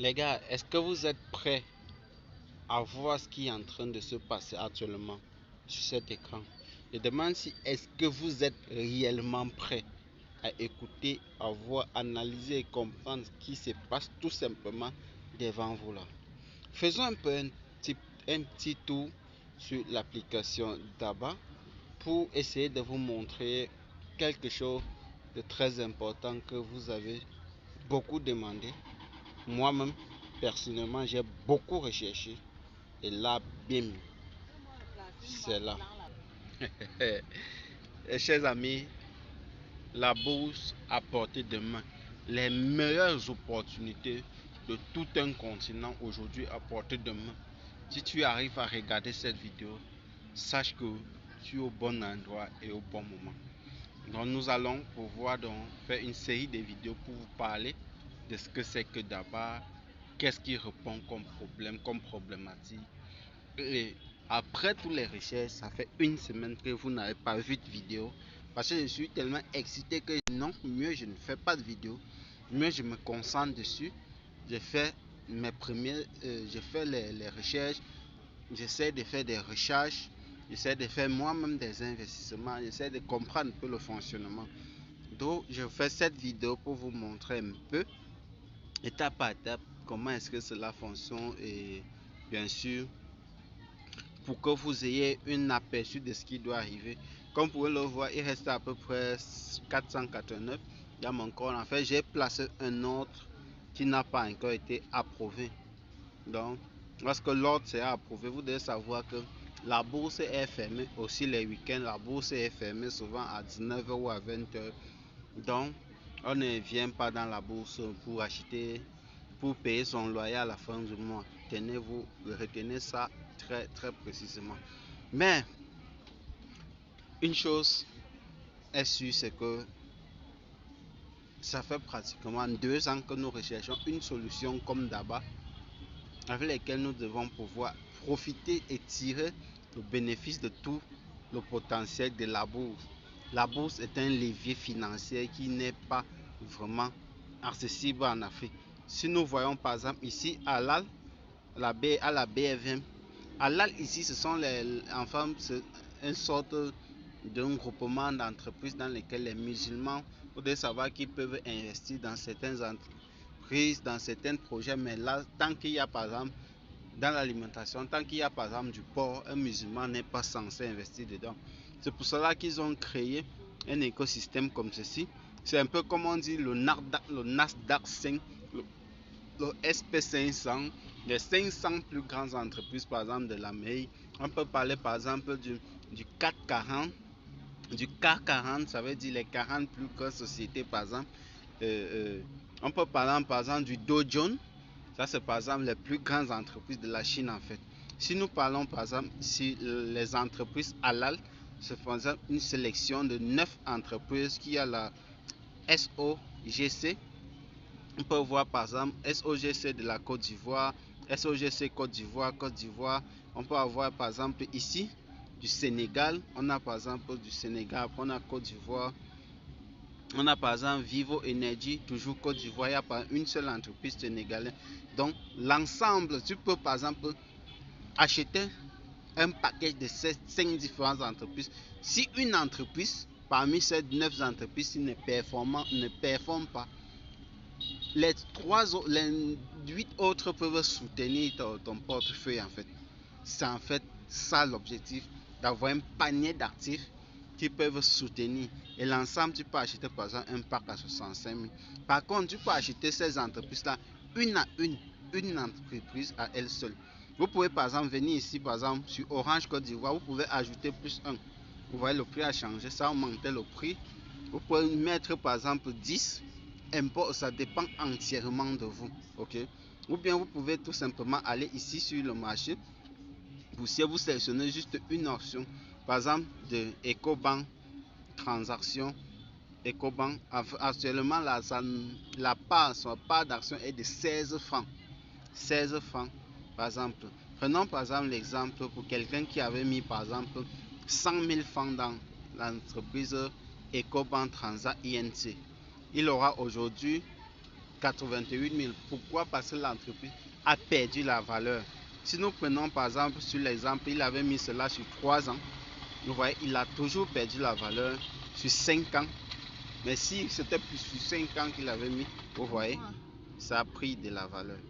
Les gars, est-ce que vous êtes prêts à voir ce qui est en train de se passer actuellement sur cet écran? Je demande si est-ce que vous êtes réellement prêts à écouter, à voir, analyser et comprendre ce qui se passe tout simplement devant vous là. Faisons un peu un petit tour sur l'application d'Aba pour essayer de vous montrer quelque chose de très important que vous avez beaucoup demandé. Moi-même, personnellement, j'ai beaucoup recherché. Et là, bim, c'est là. Et chers amis, la bourse à portée de main. Les meilleures opportunités de tout un continent aujourd'hui à portée de main. Si tu arrives à regarder cette vidéo, sache que tu es au bon endroit et au bon moment. Donc nous allons pouvoir donc faire une série de vidéos pour vous parler de ce que c'est que d'abord, qu'est-ce qui répond comme problème, comme problématique. Et après toutes les recherches, ça fait une semaine que vous n'avez pas vu de vidéo. Parce que je suis tellement excité que non, mieux je ne fais pas de vidéo. Mieux je me concentre dessus. Je fais mes premiers, je fais les recherches. J'essaie de faire des recherches. J'essaie de faire moi-même des investissements. J'essaie de comprendre un peu le fonctionnement. Donc je fais cette vidéo pour vous montrer un peu, étape par étape, comment est-ce que cela fonctionne. Et bien sûr, pour que vous ayez un aperçu de ce qui doit arriver. Comme vous pouvez le voir, il reste à peu près 489 dans mon compte. En fait, j'ai placé un autre qui n'a pas encore été approuvé. Donc, lorsque l'autre sera approuvé, vous devez savoir que la bourse est fermée aussi les week-ends. La bourse est fermée souvent à 19h ou à 20h. Donc, on ne vient pas dans la bourse pour acheter, pour payer son loyer à la fin du mois. Tenez-vous, retenez ça très très précisément. Mais une chose est sûre, c'est que ça fait pratiquement 2 ans que nous recherchons une solution comme d'abord, avec laquelle nous devons pouvoir profiter et tirer le bénéfice de tout le potentiel de la bourse. La bourse est un levier financier qui n'est pas vraiment accessible en Afrique. Si nous voyons par exemple ici à la BFM, Halal ici, ce sont enfin, c'est une sorte d'un groupement d'entreprises dans lesquelles les musulmans, vous devez savoir qu'ils peuvent investir dans certaines entreprises, dans certains projets, mais là, tant qu'il y a par exemple dans l'alimentation, tant qu'il y a par exemple du porc, un musulman n'est pas censé investir dedans. C'est pour cela qu'ils ont créé un écosystème comme ceci. C'est un peu comme on dit le Nasdaq 5, le SP500, les 500 plus grandes entreprises par exemple de l'Amérique. On peut parler par exemple du CAC 40. Du CAC 40, ça veut dire les 40 plus grosses sociétés par exemple. On peut parler par exemple du Dow Jones. Ça c'est par exemple les plus grandes entreprises de la Chine en fait. Si nous parlons par exemple si les entreprises halal, c'est par exemple une sélection de 9 entreprises qui a la SOGC. On peut voir par exemple SOGC de la Côte d'Ivoire, SOGC Côte d'Ivoire. On peut avoir par exemple ici du Sénégal. On a par exemple du Sénégal, on a Côte d'Ivoire. On a par exemple Vivo Energy, toujours Côte d'Ivoire. Il n'y a pas une seule entreprise sénégalaise. Donc l'ensemble, tu peux par exemple acheter un package de ces 5 différentes entreprises. Si une entreprise parmi ces 9 entreprises ne performe pas, les 8 autres peuvent soutenir ton portefeuille en fait. C'est en fait ça l'objectif, d'avoir un panier d'actifs qui peuvent soutenir. Et l'ensemble, tu peux acheter par exemple un pack à 65 000. Par contre, tu peux acheter ces entreprises-là une à une entreprise à elle seule. Vous pouvez par exemple venir ici, par exemple sur Orange Côte d'Ivoire, vous pouvez ajouter plus 1. Vous voyez, le prix a changé, ça a augmenté le prix. Vous pouvez mettre par exemple 10. Ça dépend entièrement de vous. Ok. Ou bien vous pouvez tout simplement aller ici sur le marché. Si vous sélectionnez juste une option, par exemple de EcoBank transaction, EcoBank, actuellement sa part d'action est de 16 francs. 16 francs par exemple. Prenons par exemple l'exemple pour quelqu'un qui avait mis par exemple 100 000 francs dans l'entreprise EcoBank Transa INC. Il aura aujourd'hui 88 000. Pourquoi? Parce que l'entreprise a perdu la valeur. Si nous prenons par exemple sur l'exemple, il avait mis cela sur 3 ans. Vous voyez, il a toujours perdu la valeur sur 5 ans. Mais si c'était plus sur 5 ans qu'il avait mis, vous voyez, ça a pris de la valeur.